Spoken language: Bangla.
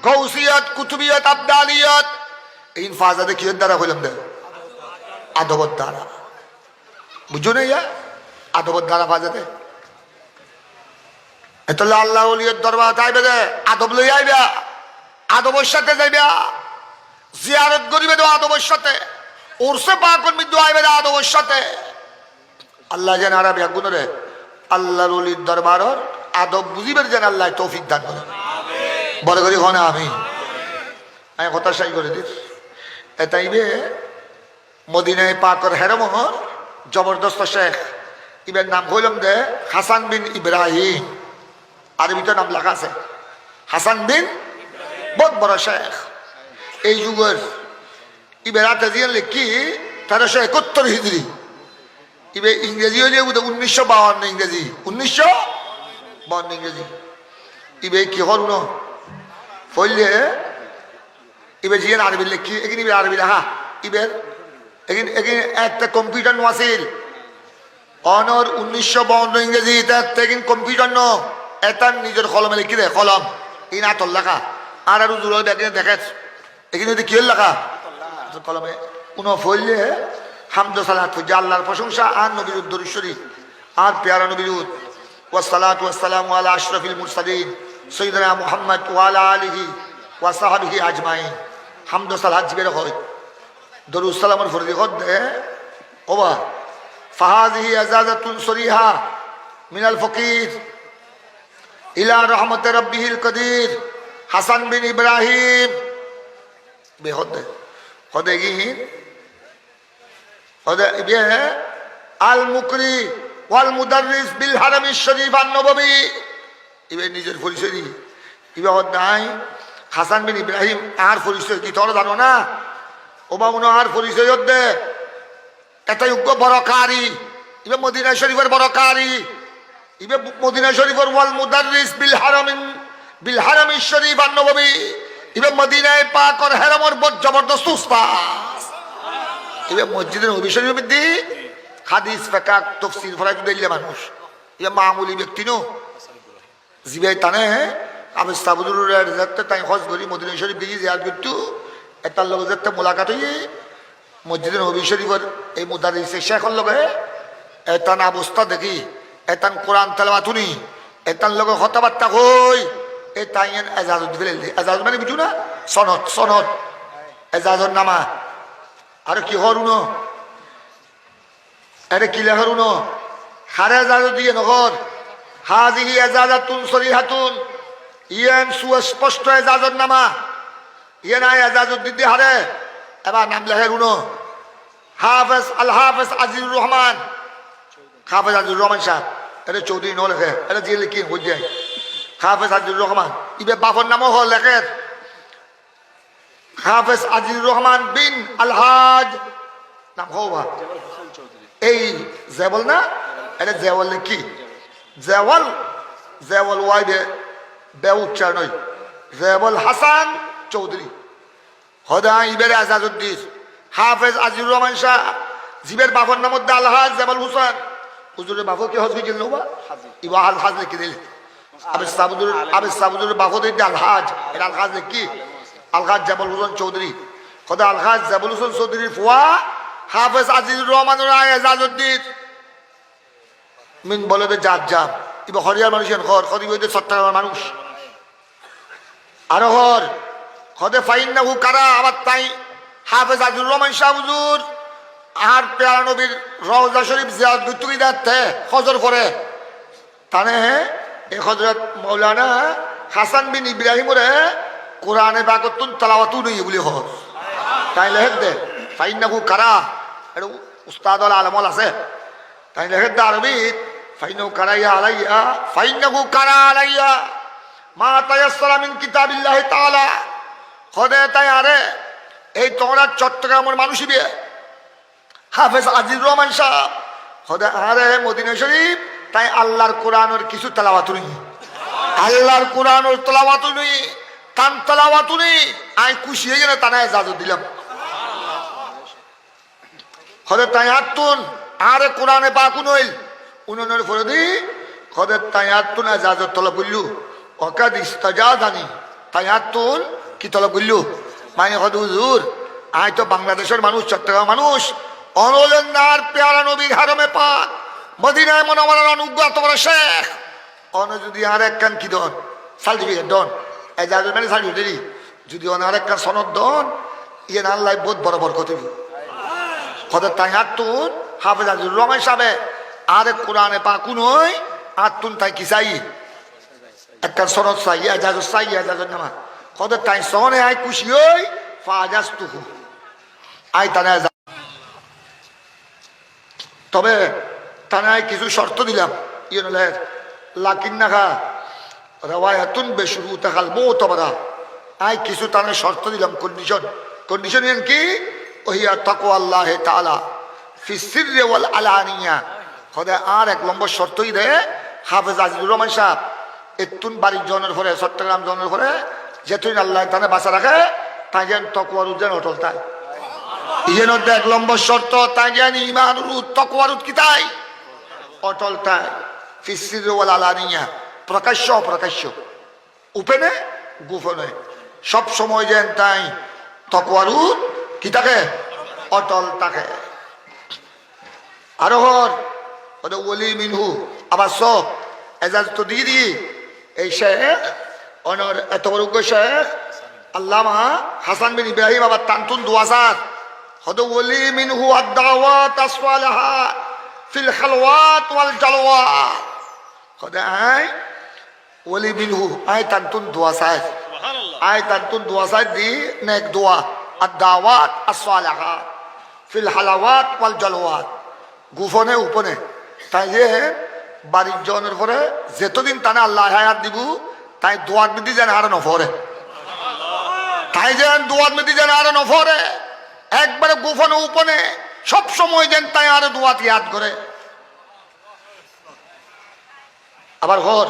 গৌসিয়ত, কুতুবিয়ত, আবদালিয়ত, এই ফাজাদে কি দ্বারা হইলাম দে আদবত দ্বারা। বুঝছো না ইয়া আদবত দ্বারা ফাজাদে এতলে আল্লাহ ওলিয়ত দরবার আইবে দে আদব লই আইবা, আদবের সাথে যাইবা, জিয়ারত করিবে দে আদবের সাথে, ওরসে পাকন মিদু আইবে দে আদবের সাথে। আল্লাহ যেন আরা ব্যাগুন রে আল্লাহর ওলির দরবারর আদব বুঝিবের যেন আল্লাহ তৌফিক দান করে। বড় করি হনে আমি কথা সাই করে দিস এটাইবে মদিনায় পাকর হেরমোহর জবরদস্ত শেখ ইবের নাম হইলাম দে হাসান বিন ইব্রাহিম, আরবিতে নাম লেখা আছে হাসান বিন, বহুত বড় শেখ এই যুগের। ইবের হাতে দিয়ে লিখি 1371 হিজরি, ইবে ইংরেজি হইলে 1952 ইংরেজি, 1952 ইংরেজি। ইবে কি হল ন ফলে ইবে জিয়ান আরবি লিখি এগিন ইবে আরবি লেখা ইবের এগিন এগিন একটা কম্পিউটার নো আছিল অনর 1952 ইংরেজি এগিন কম্পিউটার নো এটা নিজের কলমে লিখি দে কলম ইন আতল লেখা আর আর দূর দেখে দেখাস এখানে কি লেখা কলমে কোন ফলে হামদ সালাত ফুজা আল্লাহর প্রশংসা আর নবীর উদ্দরুদ শরীফ আর প্যারা নবীর ওয়া সালাতু ওয়া সালামু আলা আশরাফিল মুরসালিন সাইয়্যিদিনা মুহাম্মদ ওয়া আলা আলিহি ওয়া সাহবিহি আজমাইন। হামদ সালাত জিবের হয় দরুদ সালামের ফরজি কর দে ওবা ফাহাযিহি আযাযাতুন সরিহা মিনাল ফকির ইলা রাহমাতি রাব্বিহিল কাদির হাসান বিন ইব্রাহিম বেহদে হদেগিন হদে ইবে আল মুকরি ওয়াল মুদাররিস বিল হারামিশ শরীফ আন নববী। ইবে নিজের পরিচয় দি ইবে হদাই হাসান বিন ইব্রাহিম আর পরিচয় কি তোরা জানো না? ওবা মনে আর পরিচয় দে এটা যোগ্য বড় কারি, ইবে মদিনা শরীফের বড় কারি, ইবে মদিনা শরীফের ওয়াল মুদাররিস বিল হারামিশ শরীফ আন নববী। ইবে মদিনায় পাকর হেরামর বহুত জবরদস্ত উস্তাদ। ইবে মসজিদের নবী শরীফের মধ্যে হাদিস ফিকহ তাফসীর পড়াই দিলে মানুষ ইবে মামুলি ব্যক্তি নো জিবে তানে আমি সাবুদুরের যাতে তাই হজ করি মদিনা শরীফ দিকে জিয়ারত করতে এটার লগে যাতে মোলাকাত হই মসজিদের নবী শরীফের এই মুদারিস শেখর লগে এতান অবস্থা দেখি এতান কোরআন তেলাওয়াত শুনি এতান লগে কথাবার্তা কই এ তাইয়েন এজাজত ফেলে এজাজত মানে বুঝু না সনদ সনদ এজাজত নামা আর কি হরুন আরে কি লেখরুন হারে এজাজত দিয়ে নগর হাজিহি এজাজাতুন সরিহাতুন ইয়েন সুস্পষ্ট এজাজত নামা ইয়ে নাই এজাজত দিদি হারে এবার নাম লেখেরুন হাফেজ আল হাফেজ আজিজুর রহমান, হাফেজ আজিজুর রহমান সাহেব এটা চৌধুরী ন লেখে এটা যে লিখি হয়ে যায় হাফেজ আজিজুর রহমান। ইবে বাপর নামও হল লেখের হাফেজ আজিজুর রহমান বিন আলহাজ নাম হওয়া এই জেবল না এটা জেওয়াল কি জেওয়াল জেওয়াল ওয়াইবে বে উচ্চার নয় জেবল হাসান চৌধুরী হদা ইবের আজাদুদ্দিন হাফেজ আজিজুর রহমান শাহ জিবের বাপর নাম মধ্যে আলহাজ জেবল হুসেন হুজুরের বাপর কি হজ গেছিল বা ইবা আলহাজ লিখে দিল আবে সাবুদুর বাপর দিন আলহাজ এটা আলহাজ কি আলহাজ জেবল হুসেন চৌধুরী হদা আলহাজ জেবল হুসেন চৌধুরীর ফুয়া হাফেজ আজিজুর রহমানুর এজাজুদ্দিন মিন বলে দে জাত জাত ইবা হরিয়ার মানুষ ঘর হরি বইতে চট্টগ্রামের মানুষ আর হর হদে ফাইন না হু কারা আবার তাই হাফেজ আজিজুর রহমান শাহ হুজুর আর প্যারা নবীর রওজা শরীফ জিয়ারত করতে যাচ্ছে হজর পরে তানে এ হযরত মাওলানা হাসান বিন ইব্রাহিমরে কোরআনে বাকতুন তেলাওয়াতু নই বলি হর তাই লেখ দে ফাইন না হু কারা এটা উস্তাদ আলমল আছে তাই লেখ দে আরবি ফাইনাহু কারাইয়া আলাইয়া ফাইনাহু কারা আলাইয়া মা তায়াসসারা মিন কিতাবিল্লাহি তাআলা খোদে তাই আরে এই তোমরা চট্টগ্রামের মানুষই হাফেজ আজিজুর রহমান শাহ খোদে আরে মদিনা শরীফ তাই আল্লাহর কোরআনের কিছু তেলাওয়াত নেই আল্লাহর কোরআনের তেলাওয়াত নেই তান তেলাওয়াত নেই আই খুশি হয়ে গেলে তানা ইজাজত দিলাম খোদে তাই আতুন আরে কোরআনে বাকু নইল উনানের ফরদি খোদে তাই আতুন ইজাজত তলব করলু ওকাদ ইস্তাজাদানি তাই আর তুন কি তলব করলু মানে হদ হুজুর আয় তো বাংলাদেশের মানুষ চট্টগ্রাম মানুষ অনলেন্দার পেয়ারা নবীর হারমে পাক মদিনায় মুনাওয়ারার অনুগ্রহ তোমার শেখ অন যদি আর এক কান কি দন সার্টিফিকেট দন এজাজত মানে সার্টিফিকেট যদি অন আর এক কান সনদ দন ইয়ে আল্লাহ বহুত বড় বরকত দিব হঠাৎ তাই আর তুন হাফেজ আজিজুর রহমান সাহেব আর কোরআনে পাকু নয় আর তুন তাই কি চাই একটা সনদ চাই এজাজত চাই এজাজত নামা হঠাৎ তাই সনে আয় খুশি হই ফাজাস তুহু আয় তানা তবে তানায় কিছু শর্ত দিলাম ইয়ে নলে লাকিন নাখা রেওয়ায়াতুন বেশুরু তাকাল মোতবারা আয় কিছু তানে শর্ত দিলাম কন্ডিশন কি ওহিয়া তাকওয়া আল্লাহ তাআলা ফি সিররি ওয়াল আলানিয়া খোদা আর এক নম্বর শর্তই দে হাফেজ আজিজুর রহমান সাহেব এতুন বাড়ির জনের পরে চট্টগ্রাম জনের পরে যেতুন আল্লাহ তানে বাঁচা রাখে তাই যেন তকওয়ার উদ্যান অটল তাই ইয়েন এক নম্বর শর্ত তাই যেন ইমান তকওয়ার কি তাই অটল তাই ফি সিররি ওয়াল আলানিয়া প্রকাশ্য অপ্রকাশ্য উপেনে গোপনে সব সময় যেন তাই তকওয়ার কি থাকে অটল থাকে আরো হর ওলি মিনহু আবার সব এজাজ তো দিয়ে দি এই শেখ অনর এত বড় শেখ আল্লামা হাসান বিন ইব্রাহিম আবার তান্তুন দুয়াসাত হদ ওলি মিনহু আদ-দাওয়াত আসওয়ালাহা ফিল খালওয়াত ওয়াল জালওয়াত খোদাই ওলি মিনহু আয় তান্তুন দুয়াসাত আয় তান্তুন দুয়াসাত দি নেক দোয়া আদ-দাওয়াত আসওয়ালাহা ফিল হালাওয়াত ওয়াল জালওয়াত গোপনে উপনে তাই যে বাড়ির জনের পরে যেতদিন তানে আল্লাহ হায়াত দিব তাই দোয়ার বিধি যেন আর নফরে তাই যেন দোয়ার বিধি যেন আর নফরে একবারে গোপনে উপনে সব সময় যেন তাই আর দোয়াত ইয়াদ করে আবার ঘর